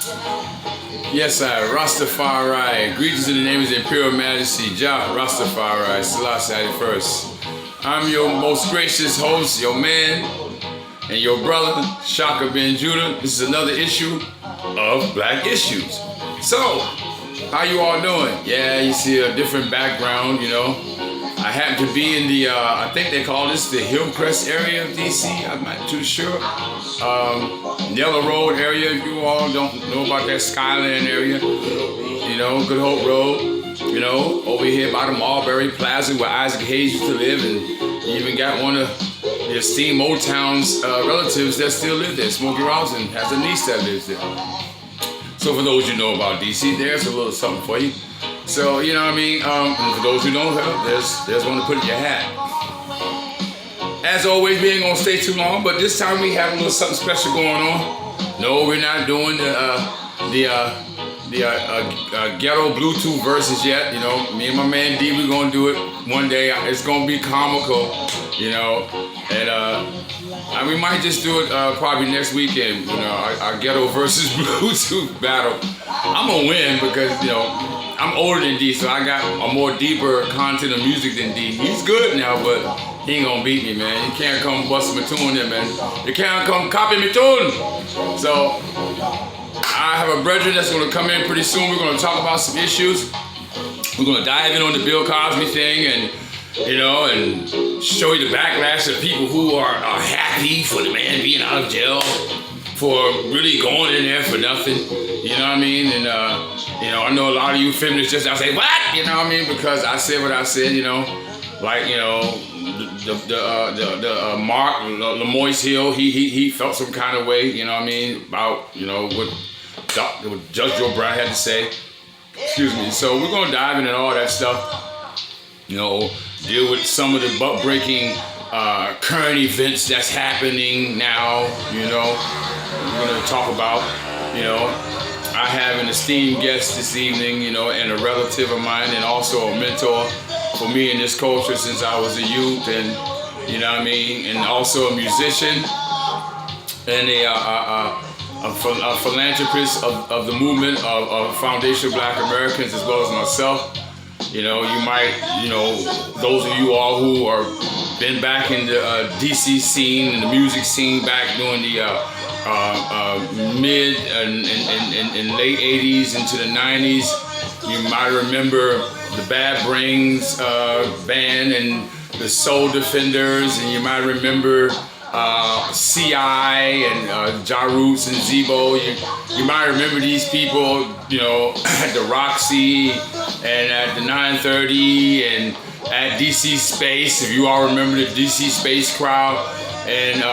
Yes, I Rastafari. Greetings in the name of the Imperial Majesty, Jah Rastafari, Selassie first. I'm your most gracious host, your man, and your brother, Shaka Ben Judah. This is another issue of Black Issues. So, how you all doing? Yeah, you see a different background, you know. I happen to be in the, I think they call this the Hillcrest area of DC. I'm not too sure. Yellow Road area, if you all don't know about that Skyland area. You know, Good Hope Road. You know, over here by the Marbury Plaza where Isaac Hayes used to live. And you even got one of the esteemed Motown's relatives that still live there. Smokey Robinson has a niece that lives there. So for those who know about DC, there's a little something for you. So, you know what I mean? And for those who don't know, there's one to put in your hat. As always, we ain't gonna stay too long, but this time we have a little something special going on. No, we're not doing the ghetto Bluetooth verses yet. You know, me and my man D, we're gonna do it one day. It's gonna be comical, you know, and we might just do it probably next weekend. You know, our ghetto versus Bluetooth battle. I'm gonna win because, you know, I'm older than D, so I got a more deeper content of music than D. He's good now, but he ain't gonna beat me, man. You can't come busting my tune there, man. You can't come copy my tune. So, I have a brethren that's gonna come in pretty soon. We're gonna talk about some issues. We're gonna dive in on the Bill Cosby thing and, you know, and show you the backlash of people who are happy for the man being out of jail, for really going in there for nothing. You know what I mean? And, you know, I know a lot of you feminists just now say, what? You know what I mean? Because I said what I said, you know. Like, you know, Mark Lamoise Hill, he felt some kind of way, you know what I mean, about, you know, what Judge Joe Brown had to say. Excuse me. So we're going to dive into all that stuff, you know, deal with some of the butt-breaking current events that's happening now, you know. We're going to talk about, you know, I have an esteemed guest this evening, you know, and a relative of mine and also a mentor for me in this culture since I was a youth, and, you know what I mean, and also a musician and a philanthropist of the movement of Foundation of Black Americans, as well as myself. You know, you might, you know, those of you all who are been back in the DC scene and the music scene back during the mid and late 80s into the 90s, you might remember the Bad Brains band and the Soul Defenders, and you might remember C.I. and Ja Roots and Zebo. You might remember these people, you know, at the Roxy and at the 930 and at DC Space, if you all remember the DC Space crowd. And,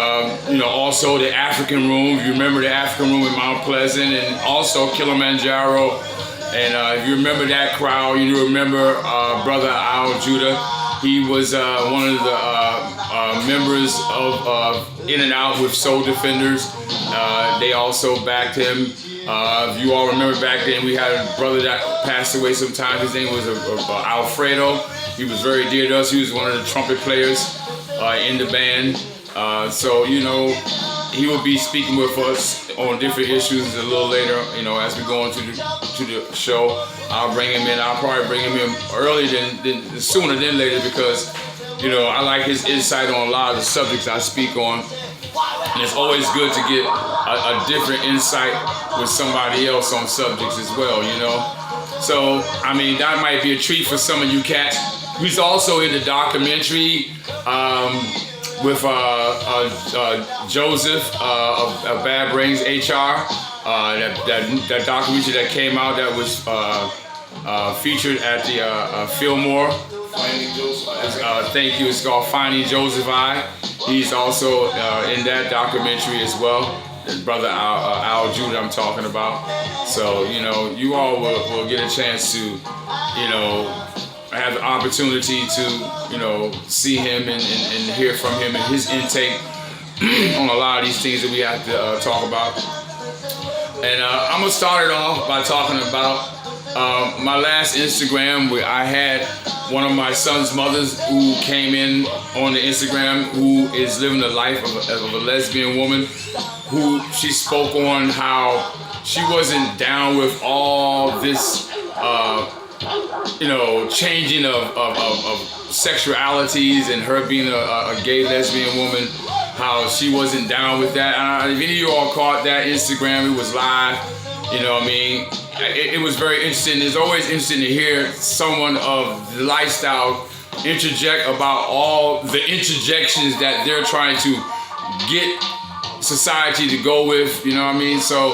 you know, also the African Room, if you remember the African Room in Mount Pleasant, and also Kilimanjaro. And if you remember that crowd, you remember Brother Al Judah. He was one of the members of In and Out with Soul Defenders. They also backed him. If you all remember back then, we had a brother that passed away sometime. His name was Alfredo. He was very dear to us. He was one of the trumpet players in the band. So, you know, he will be speaking with us on different issues a little later, you know, as we go into the show. I'll bring him in. I'll probably bring him in earlier sooner than later, because, you know, I like his insight on a lot of the subjects I speak on. And it's always good to get a different insight with somebody else on subjects as well, you know. So, I mean, that might be a treat for some of you cats. He's also in the documentary with Joseph of Bad Brains HR. That documentary that came out that was featured at the Fillmore. Thank you. It's called Finding Joseph I. He's also in that documentary as well. Brother Al Judah I'm talking about. So, you know, you all will get a chance to, you know, have the opportunity to, you know, see him and hear from him and his intake on a lot of these things that we have to talk about. And I'm going to start it off by talking about my last Instagram, where I had one of my son's mothers who came in on the Instagram, who is living the life of a lesbian woman who she spoke on how she wasn't down with all this, changing of sexualities and her being a gay lesbian woman, how she wasn't down with that. If any of you all caught that Instagram, it was live. You know what I mean? It was very interesting. It's always interesting to hear someone of the lifestyle interject about all the interjections that they're trying to get society to go with, you know what I mean? So,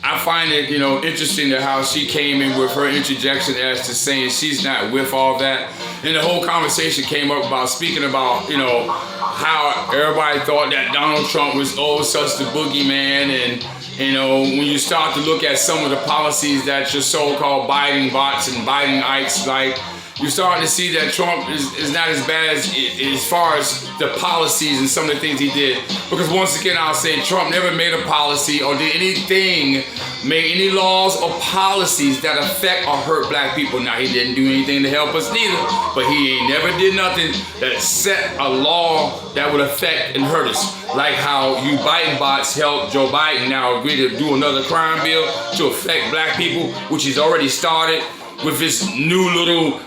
I find it, interesting to how she came in with her interjection as to saying she's not with all that. And the whole conversation came up about speaking about, how everybody thought that Donald Trump was such the boogeyman. And, when you start to look at some of the policies that your so-called Biden bots and Bidenites like, you're starting to see that Trump is not as bad as far as the policies and some of the things he did. Because once again, I'll say Trump never made a policy or did anything, made any laws or policies that affect or hurt black people. Now, he didn't do anything to help us neither, but he ain't never did nothing that set a law that would affect and hurt us. Like how you Biden bots helped Joe Biden now agree to do another crime bill to affect black people, which he's already started with this new little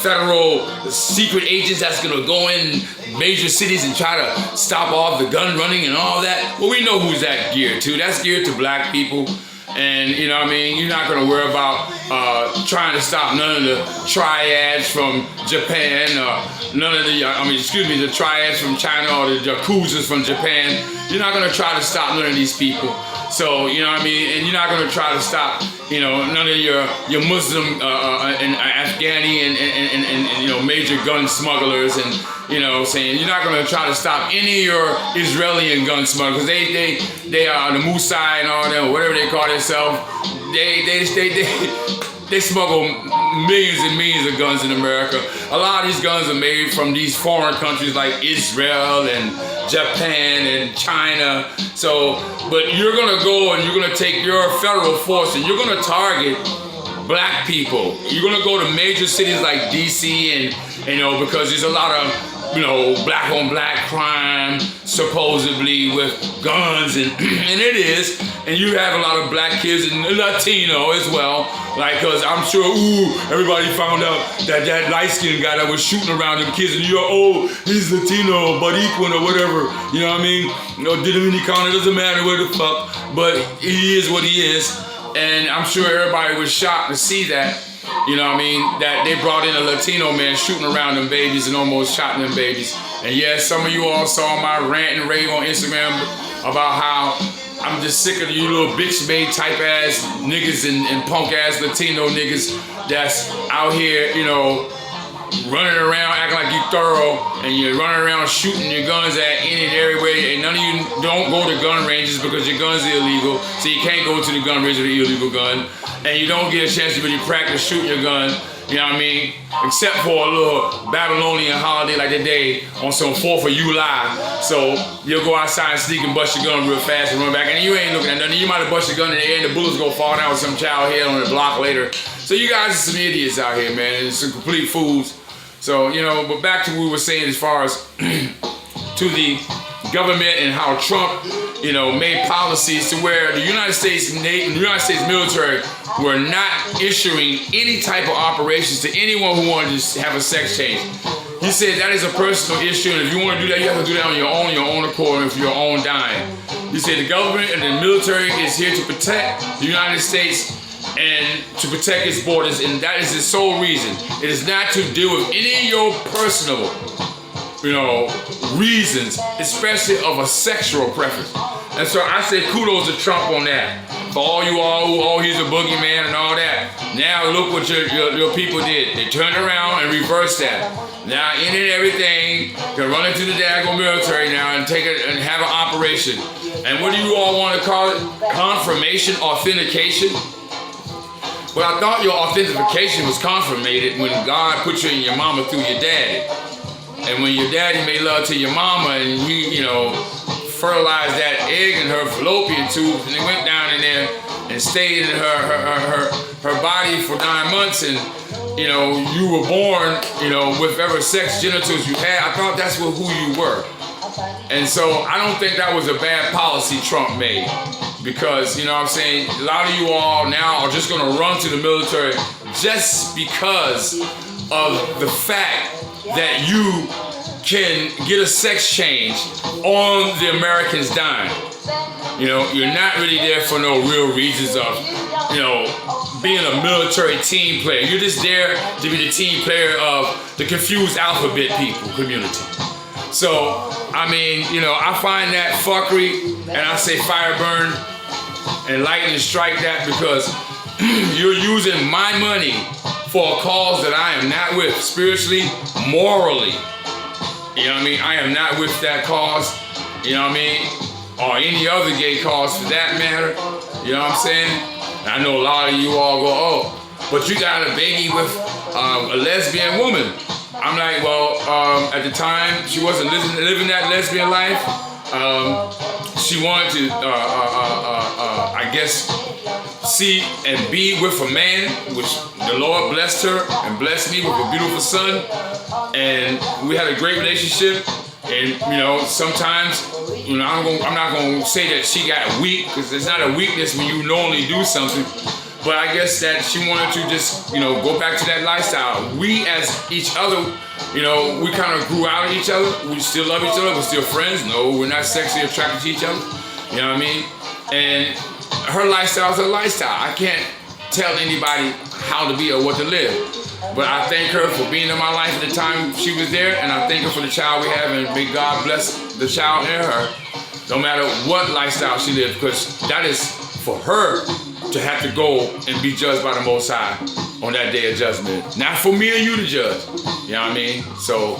federal secret agents that's gonna go in major cities and try to stop off the gun running and all that. Well, we know who's that geared to. That's geared to black people. And you know what I mean? You're not gonna worry about trying to stop none of the triads from Japan, none of the, the triads from China or the Yakuzas from Japan. You're not gonna try to stop none of these people. So, you know what I mean? And you're not gonna try to stop, none of your Muslim and Afghani and major gun smugglers and, saying you're not gonna try to stop any of your Israeli gun smugglers. They are the Mossad and all them, whatever they call themselves. They smuggle millions and millions of guns in America. A lot of these guns are made from these foreign countries like Israel and Japan and China. So, but you're gonna go and you're gonna take your federal force and you're gonna target black people. You're gonna go to major cities like DC and, because there's a lot of, black on black crime supposedly with guns and it is. And you have a lot of black kids and Latino as well. Like, cause I'm sure, everybody found out that light-skinned guy that was shooting around them kids and he's Latino, Baricuan or whatever. You know what I mean? Dominican, it doesn't matter where the fuck, but he is what he is. And I'm sure everybody was shocked to see that. You know what I mean? That they brought in a Latino man shooting around them babies and almost shot them babies. And yes, some of you all saw my rant and rave on Instagram about how I'm just sick of you little bitch-made type ass niggas and punk ass Latino niggas that's out here, running around acting like you thorough and you're running around shooting your guns at any and every way, and none of you don't go to gun ranges because your gun's illegal, so you can't go to the gun range with an illegal gun, and you don't get a chance to really practice shooting your gun, you know what I mean? Except for a little Babylonian holiday like today on some 4th of July. So you'll go outside and sneak and bust your gun real fast and run back, and you ain't looking at nothing. You might have bust your gun in the air and the bullets go fall down with some child head on the block later. So you guys are some idiots out here, man, and some complete fools. So, but back to what we were saying as far as to the government and how Trump, made policies to where the United States military were not issuing any type of operations to anyone who wanted to have a sex change. He said that is a personal issue, and if you want to do that, you have to do that on your own accord, and for your own dime. He said the government and the military is here to protect the United States and to protect its borders, and that is the sole reason. It is not to deal with any of your personal, reasons, especially of a sexual preference. And so I say kudos to Trump on that. For all you all, he's a boogeyman and all that. Now look what your people did. They turned around and reversed that. Now any and everything can run into the daggone military now and take it and have an operation. And what do you all want to call it? Confirmation, authentication? Well, I thought your authentication was confirmated when God put you in your mama through your daddy. And when your daddy made love to your mama and he, fertilized that egg in her fallopian tube and it went down in there and stayed in her body for 9 months and, you were born, with whatever sex genitals you had. I thought that's who you were. And so I don't think that was a bad policy Trump made, because, you know what I'm saying, a lot of you all now are just gonna run to the military just because of the fact that you can get a sex change on the Americans' dime. You know, you're not really there for no real reasons of, you know, being a military team player. You're just there to be the team player of the confused alphabet people community. So, I mean, you know, I find that fuckery, and I say fire burn and lightning strike that, because you're using my money for a cause that I am not with, spiritually, morally. You know what I mean? I am not with that cause, you know what I mean? Or any other gay cause for that matter. You know what I'm saying? And I know a lot of you all go, oh, but you got a baby with a lesbian woman. I'm like, well, at the time, she wasn't living that lesbian life. She wanted to, I guess, see and be with a man, which the Lord blessed her and blessed me with a beautiful son. And we had a great relationship. And, you know, sometimes, you know, I'm not going to say that she got weak, because it's not a weakness when you normally do something. But I guess that she wanted to just, you know, go back to that lifestyle. We as each other, you know, we kind of grew out of each other. We still love each other. We're still friends. No, we're not sexually attracted to each other. You know what I mean? And her lifestyle is her lifestyle. I can't tell anybody how to be or what to live. But I thank her for being in my life at the time she was there, and I thank her for the child we have, and may God bless the child and her, no matter what lifestyle she lives, because that is for her to have to go and be judged by the Most High on that day of judgment. Not for me and you to judge. You know what I mean? So,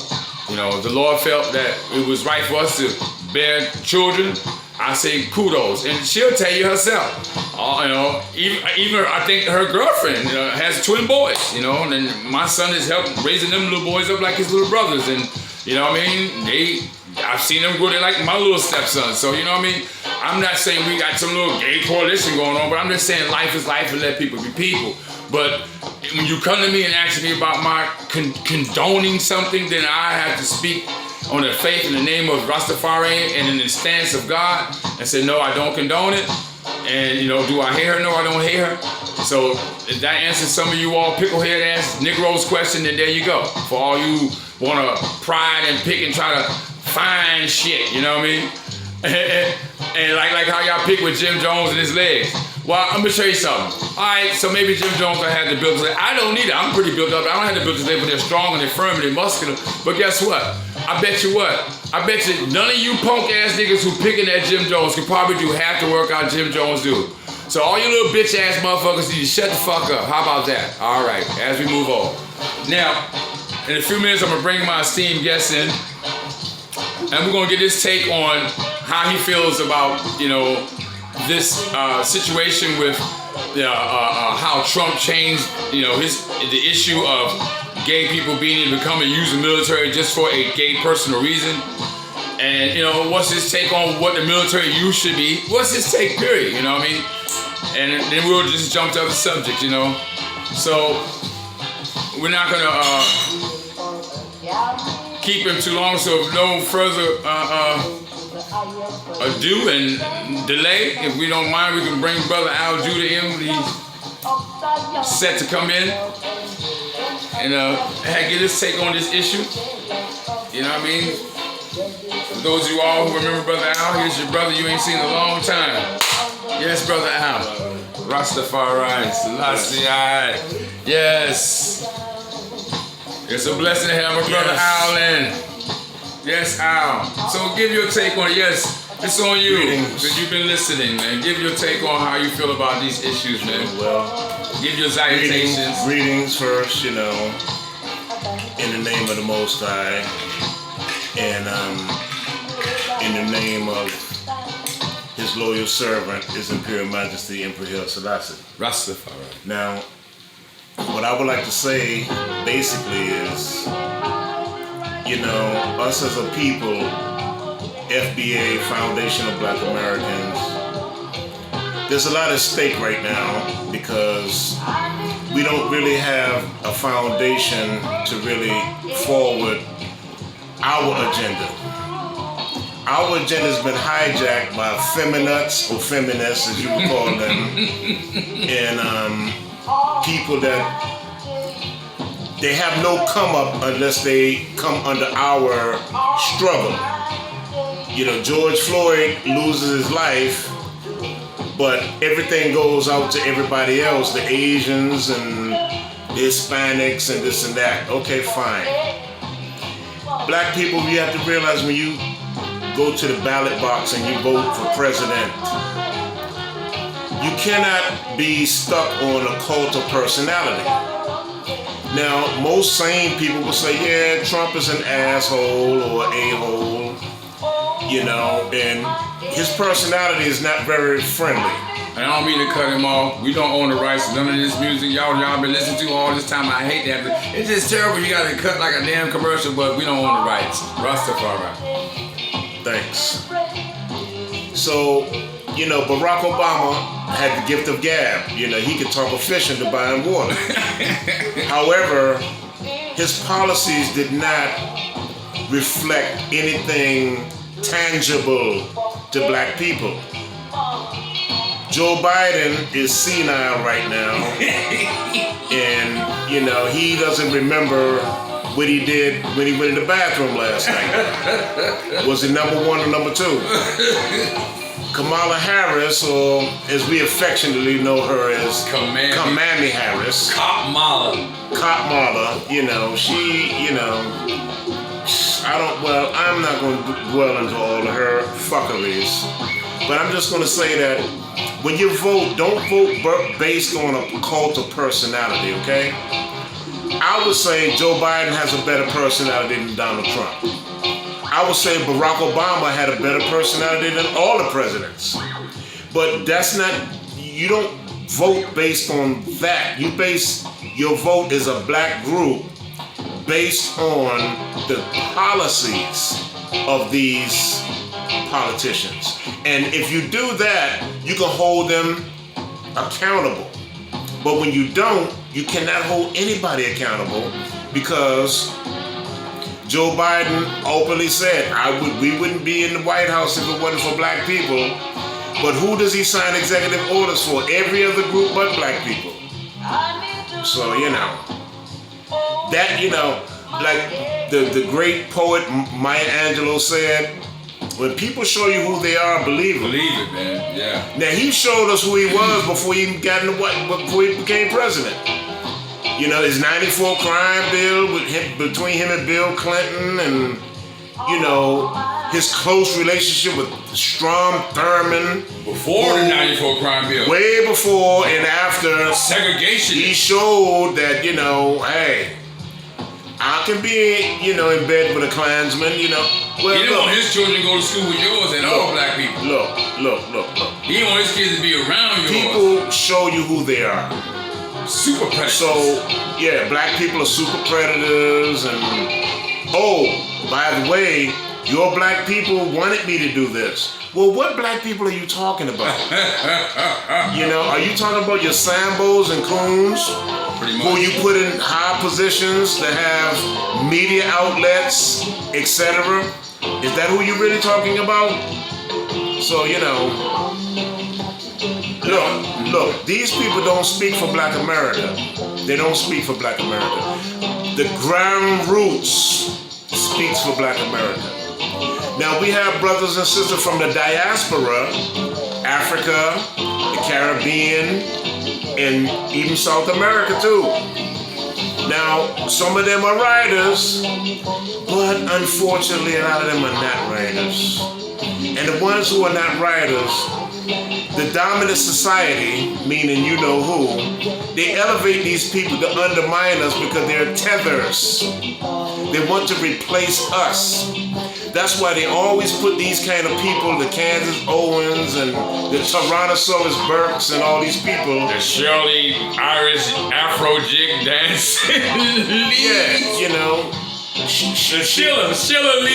you know, the Lord felt that it was right for us to bear children. I say kudos, and she'll tell you herself. You know, even I think her girlfriend has twin boys. You know, and then my son has helped raising them little boys up like his little brothers, and you know what I mean. I've seen them grow. They're like my little stepson. So you know what I mean. I'm not saying we got some little gay coalition going on, but I'm just saying life is life, and let people be people. But when you come to me and ask me about my condoning something, then I have to speak on the faith in the name of Rastafari and in the stance of God, and say, no, I don't condone it. And, you know, do I hate her? No, I don't hate her. So if that answers some of you all picklehead ass Negroes question, then there you go. For all you want to pride and pick and try to find shit, you know what I mean? and like how y'all pick with Jim Jones and his legs. Well, I'm gonna show you something. All right, so maybe Jim Jones I had to build his leg. I don't need it. I'm pretty built up. I don't have to build his leg, but they're strong and they're firm and they're muscular. But guess what? I bet you none of you punk ass niggas who picking at Jim Jones can probably do half the workout Jim Jones do. So all you little bitch ass motherfuckers need to shut the fuck up. How about that? All right, as we move on. Now, in a few minutes, I'm gonna bring my esteemed guest in, and we're gonna get his take on how he feels about, you know, this situation with how Trump changed, you know, the issue of gay people being able to come and use the military just for a gay personal reason. And, you know, what's his take on what the military use should be? What's his take, period, you know what I mean? And then we'll just jump to other subjects, you know? So, we're not gonna keep him too long, so no further ado and delay. If we don't mind, we can bring Brother Al Judah in. He's set to come in and get his take on this issue. You know what I mean? For those of you all who remember Brother Al, here's your brother you ain't seen in a long time. Yes, Brother Al. Rastafari, Selassie. Yes. It's a blessing to have my brother Al in. Yes, Al. So give your take on it. Yes, it's on you. Because you've been listening, man. Give your take on how you feel about these issues, man. Well, give your salutations. Greetings first, you know, in the name of the Most High. And in the name of His loyal servant, His Imperial Majesty, Emperor Haile Selassie. Rastafari. Now, what I would like to say basically is, you know, us as a people, FBA, Foundation of Black Americans, there's a lot at stake right now because we don't really have a foundation to really forward our agenda. our agenda has been hijacked by feminists or feminists, as you would call them, and people that they have no come up unless they come under our struggle. You know, George Floyd loses his life, but everything goes out to everybody else, the Asians and the Hispanics and this and that. Okay, fine. Black people, you have to realize when you go to the ballot box and you vote for president, you cannot be stuck on a cult of personality. Now, most sane people will say, yeah, Trump is an asshole or a-hole, you know, and his personality is not very friendly. And I don't mean to cut him off. We don't own the rights to none of this music y'all been listening to all this time. I hate that. It's just terrible. You got to cut like a damn commercial, but we don't own the rights. Rastafari. Thanks. So, you know, Barack Obama had the gift of gab. You know, he could talk of fish into buying water. However, his policies did not reflect anything tangible to black people. Joe Biden is senile right now, and you know he doesn't remember what he did when he went in the bathroom last night. Was it number 1 or number 2? Kamala Harris, or as we affectionately know her as Kamami Harris. Kamala, you know, she, you know, I'm not going to dwell into all of her fuckeries, but I'm just going to say that when you vote, don't vote based on a cult of personality, okay? I would say Joe Biden has a better personality than Donald Trump. I would say Barack Obama had a better personality than all the presidents. But that's not, you don't vote based on that. You base your vote as a black group based on the policies of these politicians. And if you do that, you can hold them accountable. But when you don't, you cannot hold anybody accountable, because Joe Biden openly said, we wouldn't be in the White House if it wasn't for black people. But who does he sign executive orders for? Every other group but black people. So, you know, that, you know, like the great poet Maya Angelou said, when people show you who they are, believe it. Believe it, man. Yeah. Now, he showed us who he was before he before he became president. You know, his 94 crime bill between him and Bill Clinton, and, you know, his close relationship with Strom Thurmond. Before the 94 crime bill. Way before and after. Segregation. He showed that, you know, hey, I can be, you know, in bed with a Klansman, you know. Well, he didn't want his children to go to school with yours and all black people. Look. He didn't want his kids to be around yours. People show you who they are. Super predators. So, yeah, black people are super predators. And, oh, by the way, your black people wanted me to do this. Well, what black people are you talking about? You know, are you talking about your Sambos and Coons? Pretty much. Who you put in high positions to have media outlets, etc.? Is that who you're really talking about? So, you know, look, these people don't speak for black America. They don't speak for black America. The ground roots speaks for black America. Now, we have brothers and sisters from the diaspora, Africa, the Caribbean, and even South America too. Now, some of them are writers, but unfortunately a lot of them are not writers. And the ones who are not writers, the dominant society, meaning you know who, they elevate these people to undermine us because they're tethers. They want to replace us. That's why they always put these kind of people, the Kansas Owens and the Tyrannosaurus Burks and all these people. The Shirley Irish Afro jig dance. Yeah, you know. Sheila Jackson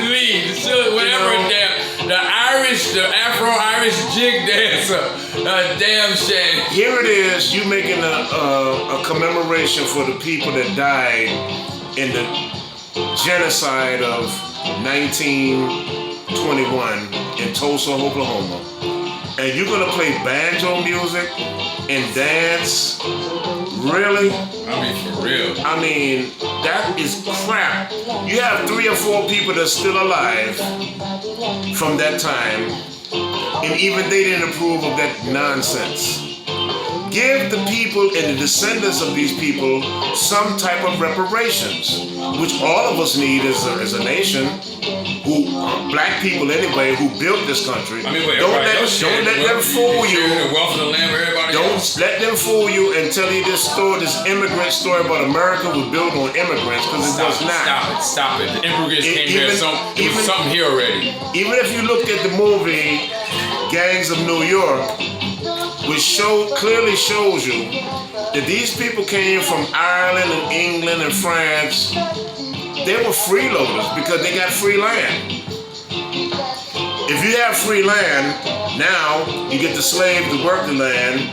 Lee, the Afro-Irish jig dancer, damn shame. Here it is, you making a commemoration for the people that died in the genocide of 1921 in Tulsa, Oklahoma, and you're gonna play banjo music and dance? Really? I mean, for real. I mean, that is crap. You have 3 or 4 people that's still alive from that time, and even they didn't approve of that nonsense. Give the people and the descendants of these people some type of reparations, which all of us need as a nation, who black people anyway, who built this country. I mean, wait, don't let them fool you. The wealth of the land for everybody Don't else. let them fool you and tell you this immigrant story about America was built on immigrants, because it was not. Stop it. The immigrants came here. It was something here already. Even if you looked at the movie Gangs of New York, which clearly shows you that these people came from Ireland and England and France. They were freeloaders because they got free land. If you have free land, now you get the slave to work the land.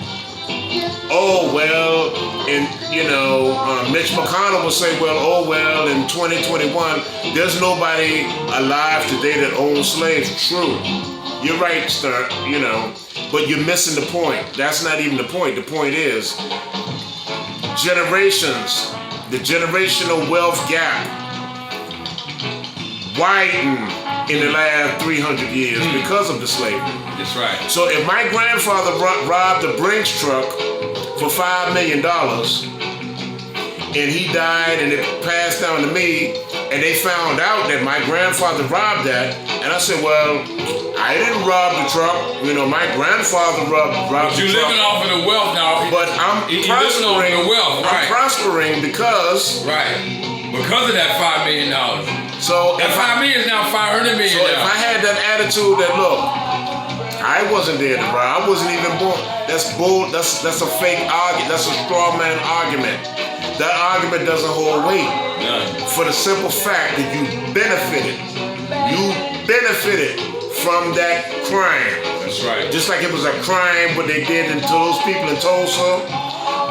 Oh, well, and Mitch McConnell will say, well, in 2021, there's nobody alive today that owns slaves. True. You're right, Stern, but you're missing the point. That's not even the point. The point is generations, the generational wealth gap widened in the last 300 years because of the slavery. That's right. So if my grandfather robbed a Brinks truck for $5 million and he died and it passed down to me, and they found out that my grandfather robbed that, and I said, well, I didn't rob the truck. My grandfather robbed the truck. But you're living off of the wealth now. But I'm prospering. Living off of the wealth, right? I'm prospering because. Right. Because of that $5 million. So that $5 million is now $500 million. So if I had that attitude that, look, I wasn't there to rob. I wasn't even born. That's bull. That's a fake argument. That's a straw man argument. That argument doesn't hold weight. None. For the simple fact that you benefited. You benefited from that crime. That's right. Just like it was a crime what they did to those people in Tulsa,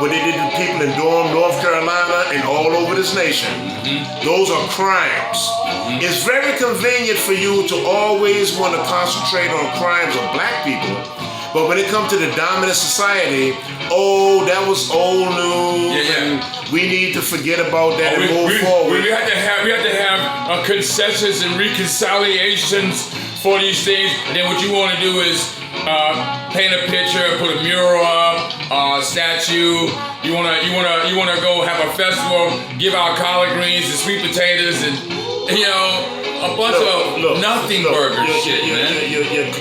what they did to people in Durham, North Carolina, and all over this nation. Mm-hmm. Those are crimes. Mm-hmm. It's very convenient for you to always want to concentrate on crimes of black people, but when it comes to the dominant society, that was old news, and we need to forget about that and move forward. We have to have a consensus and reconciliations for these things, and then what you want to do is paint a picture, put a mural up, statue. You wanna go have a festival, give out collard greens and sweet potatoes and a bunch of nothing burger shit, man.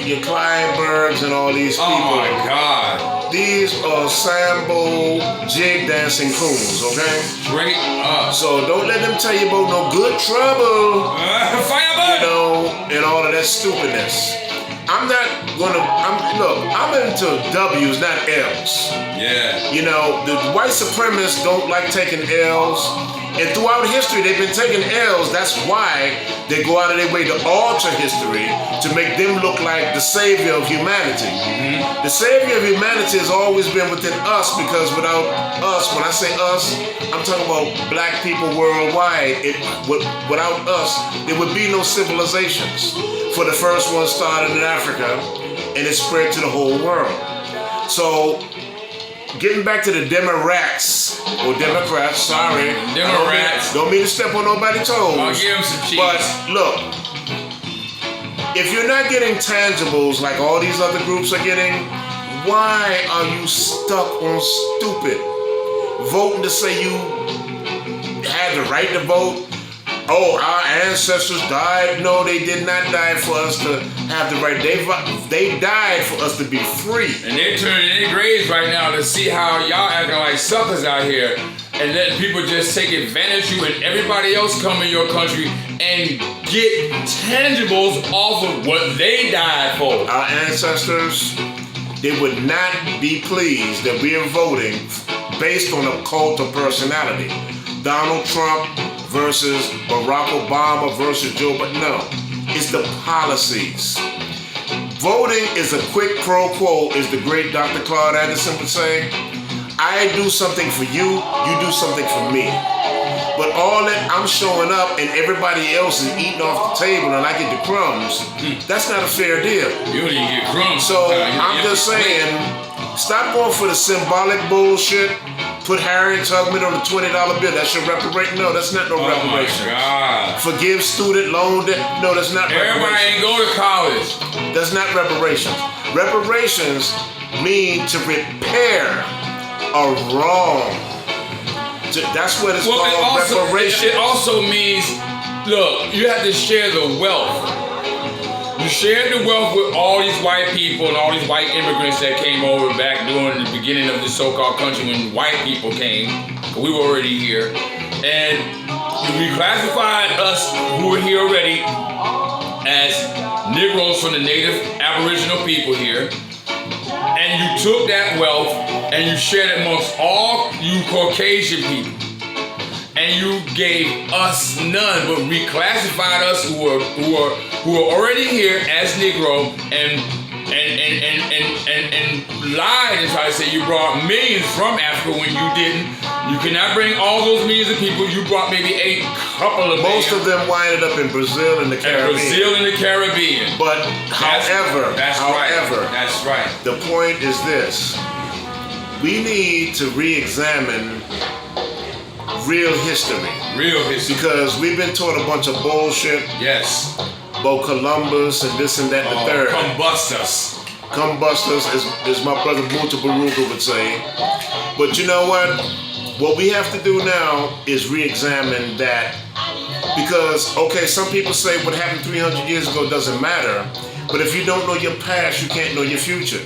Your Kleinbergs and all these people. Oh my God. These are Sambo jig dancing coons, okay? Straight up. So don't let them tell you about no good trouble. Firebug. And all of that stupidness. I'm into W's, not L's. Yeah. The white supremacists don't like taking L's. And throughout history, they've been taking L's. That's why they go out of their way to alter history to make them look like the savior of humanity. Mm-hmm. The savior of humanity has always been within us, because without us, when I say us, I'm talking about black people worldwide. Without us, there would be no civilizations. For the first one started in Africa, and it spread to the whole world. So, getting back to the Democrats, or Democrats, sorry. Democrats. Don't mean to step on nobody's toes. I'll give them some cheese. But look, if you're not getting tangibles like all these other groups are getting, why are you stuck on stupid? Voting to say you had the right to vote? Oh, our ancestors died. No, they did not die for us to have the right. They died for us to be free. And they're turning in their graves right now to see how y'all acting like suckers out here and letting people just take advantage of you and everybody else come in your country and get tangibles off of what they died for. Our ancestors, they would not be pleased that we are voting based on a cult of personality. Donald Trump versus Barack Obama versus Joe Biden. No, it's the policies. Voting is a quick pro quo, as the great Dr. Claude Anderson would say. I do something for you, you do something for me. But all that I'm showing up and everybody else is eating off the table and I get the crumbs, that's not a fair deal. You don't even get crumbs. So I'm just saying, stop going for the symbolic bullshit. Put Harriet Tubman on the $20 bill. That's your reparation? No, that's not no reparation. Oh my God. Forgive student loan debt? No, that's not Everybody reparations. ain't go to college. That's not reparations. Reparations mean to repair a wrong. That's what it's called, reparations. It also means, look, you have to share the wealth. You shared the wealth with all these white people and all these white immigrants that came over back during the beginning of the so-called country when white people came. We were already here. And you reclassified us who were here already as Negroes from the native Aboriginal people here. And you took that wealth and you shared it amongst all you Caucasian people. And you gave us none, but reclassified us who are already here as Negro and lied and tried to say you brought millions from Africa when you didn't. You cannot bring all those millions of people. You brought maybe a couple of Most of them winded up in Brazil and the Caribbean. Brazil and the Caribbean. But however, That's right. The point is this: we need to re-examine real history. Real history. Because we've been taught a bunch of bullshit Yes. about Columbus and this and that and the third. Come bust us. Come bust us, as my brother Bunta Baruka would say. But you know what? What we have to do now is re-examine that. Because, okay, some people say what happened 300 years ago doesn't matter. But if you don't know your past, you can't know your future.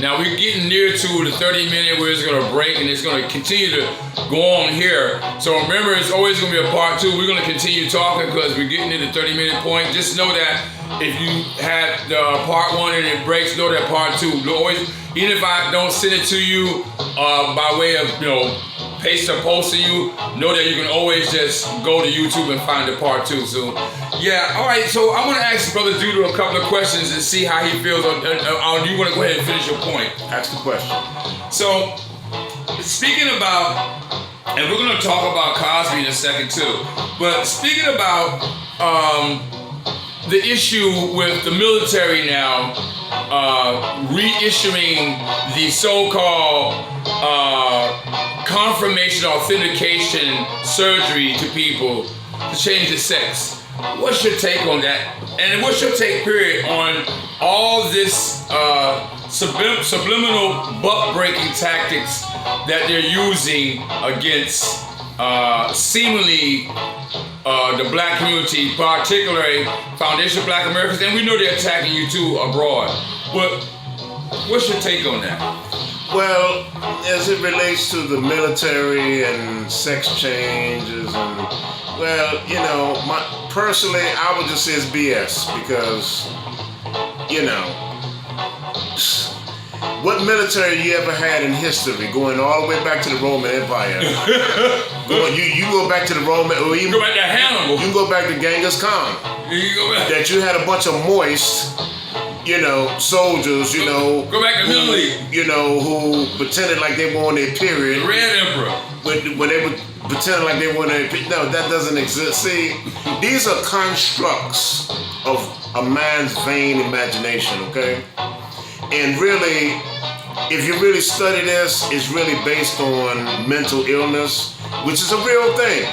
Now we're getting near to the 30-minute where it's going to break and it's going to continue to go on here. So remember, it's always going to be a part 2. We're going to continue talking because we're getting to the 30-minute point. Just know that if you had the part 1 and it breaks, know that part 2. Always, even if I don't send it to you by way of, paste or post to you, know that you can always just go to YouTube and find the part 2. So, yeah, all right. So I want to ask Brother Judah a couple of questions and see how he feels. Or do you want to go ahead and finish your point? Ask the question. So, speaking about, and we're going to talk about Cosby in a second too, but speaking about the issue with the military now reissuing the so-called confirmation authentication surgery to people to change the sex. What's your take on that? And what's your take, period, on all this subliminal buck-breaking tactics that they're using against seemingly the black community, particularly Foundation of Black Americans, and we know they're attacking you too abroad. But what's your take on that? Well, as it relates to the military and sex changes and, personally, I would just say it's BS because, what military you ever had in history, going all the way back to the Roman Empire? You go back to the Roman, or even go back to Hannibal. You can go back to Genghis Khan. You go back. That you had a bunch of moist, soldiers, Go back to Middle East. Who pretended like they were on their period. The Red Emperor. When they would pretend like they were on their period. No, that doesn't exist. See, these are constructs of a man's vain imagination, okay? And really, if you really study this, it's really based on mental illness, which is a real thing.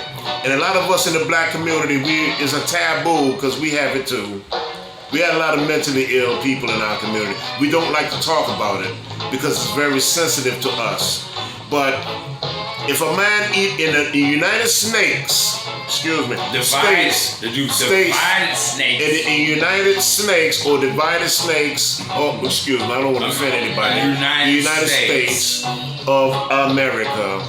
And a lot of us in the black community, it's a taboo because we have it too. We had a lot of mentally ill people in our community. We don't like to talk about it because it's very sensitive to us. But if a man eat in the United States, divided snakes. In United Snakes or divided snakes, I don't want to offend anybody. The United States of America.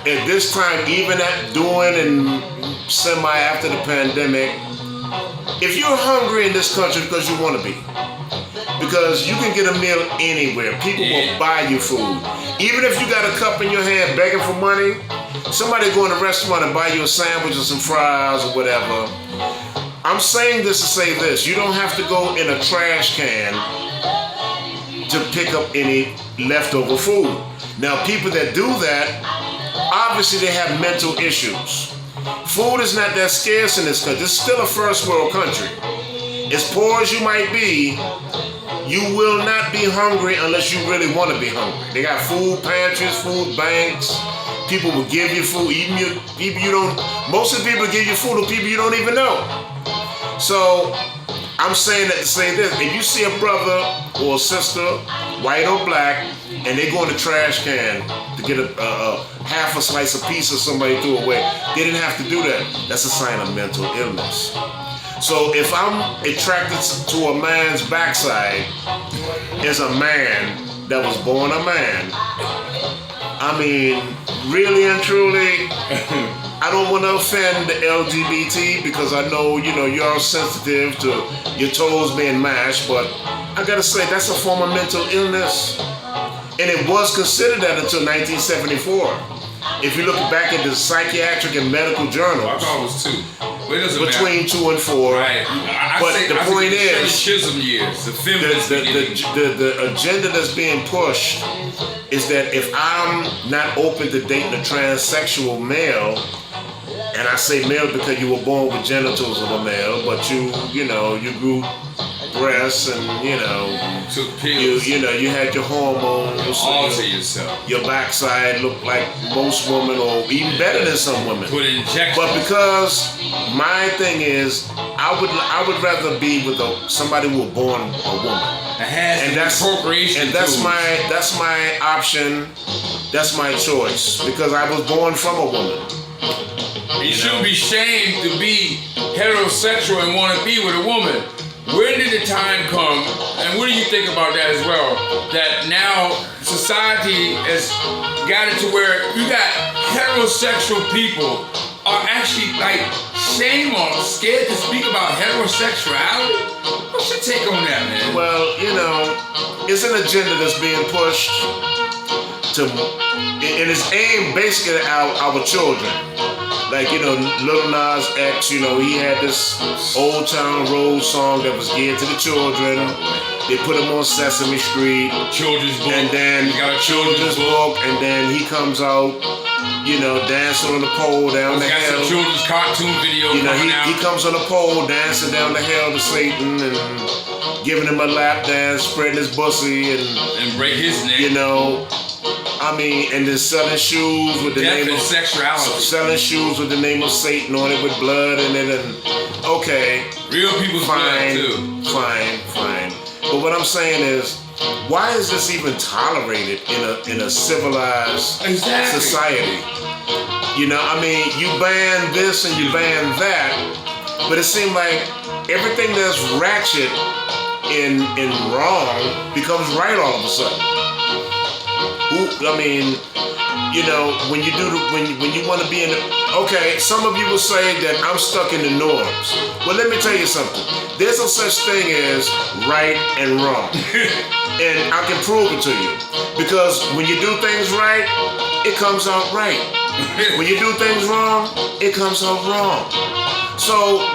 At this time, even during and semi after the pandemic, if you're hungry in this country because you want to be, because you can get a meal anywhere, people will buy you food. Even if you got a cup in your hand begging for money, somebody go in a restaurant and buy you a sandwich or some fries or whatever. I'm saying this to say this: you don't have to go in a trash can to pick up any leftover food. Now, people that do that, obviously they have mental issues. food is not that scarce in this country. It's still a first world country. As poor as you might be, you will not be hungry unless you really want to be hungry. They got food pantries, food banks. People will give you food. Even people you don't. Most of the people give you food to people you don't even know. So I'm saying that to say this: if you see a brother or a sister, white or black, and they go in the trash can to get a half a slice of pizza somebody threw away, they didn't have to do that. That's a sign of mental illness. So if I'm attracted to a man's backside as a man that was born a man, I mean, really and truly, I don't want to offend the LGBT because I know, you're sensitive to your toes being mashed, but I gotta say, that's a form of mental illness. And it was considered that until 1974. If you look back at the psychiatric and medical journals, I thought it was 2. Between 2 and 4. Right. But the point is, Chisholm years, the feminist the agenda that's being pushed is that if I'm not open to dating a transsexual male, and I say male because you were born with genitals of a male, but you grew breasts and took pills. You had your hormones. Alter yourself. Your backside looked like most women, or even better than some women. Put injections. But because my thing is, I would rather be with somebody who was born a woman. And that's procreation. And that's my option. That's my choice because I was born from a woman. You shouldn't be shamed to be heterosexual and want to be with a woman. When did the time come, and what do you think about that as well, that now society has got it to where you got heterosexual people are actually shame or scared to speak about heterosexuality? What's your take on that, man? Well, it's an agenda that's being pushed and it's aimed basically at our children. Like, Lil Nas X, he had this Old Town Road song that was geared to the children. They put him on Sesame Street. Children's book. And then you got a children's book. And then he comes out, dancing on the pole down the hill. Got some children's cartoon video coming out. He comes on the pole dancing down the hill to Satan and giving him a lap dance, spreading his pussy and break his neck. And then selling shoes with the name of sexuality. Selling shoes with the name of Satan on it with blood in it, and okay, real people's blood too. Fine. But what I'm saying is, why is this even tolerated in a civilized society? You ban this and you ban that, but it seems like everything that's ratchet and wrong becomes right all of a sudden. When you want to be in the... Okay, some of you will say that I'm stuck in the norms. Well, let me tell you something. There's no such thing as right and wrong. And I can prove it to you. Because when you do things right, it comes out right. When you do things wrong, it comes out wrong. So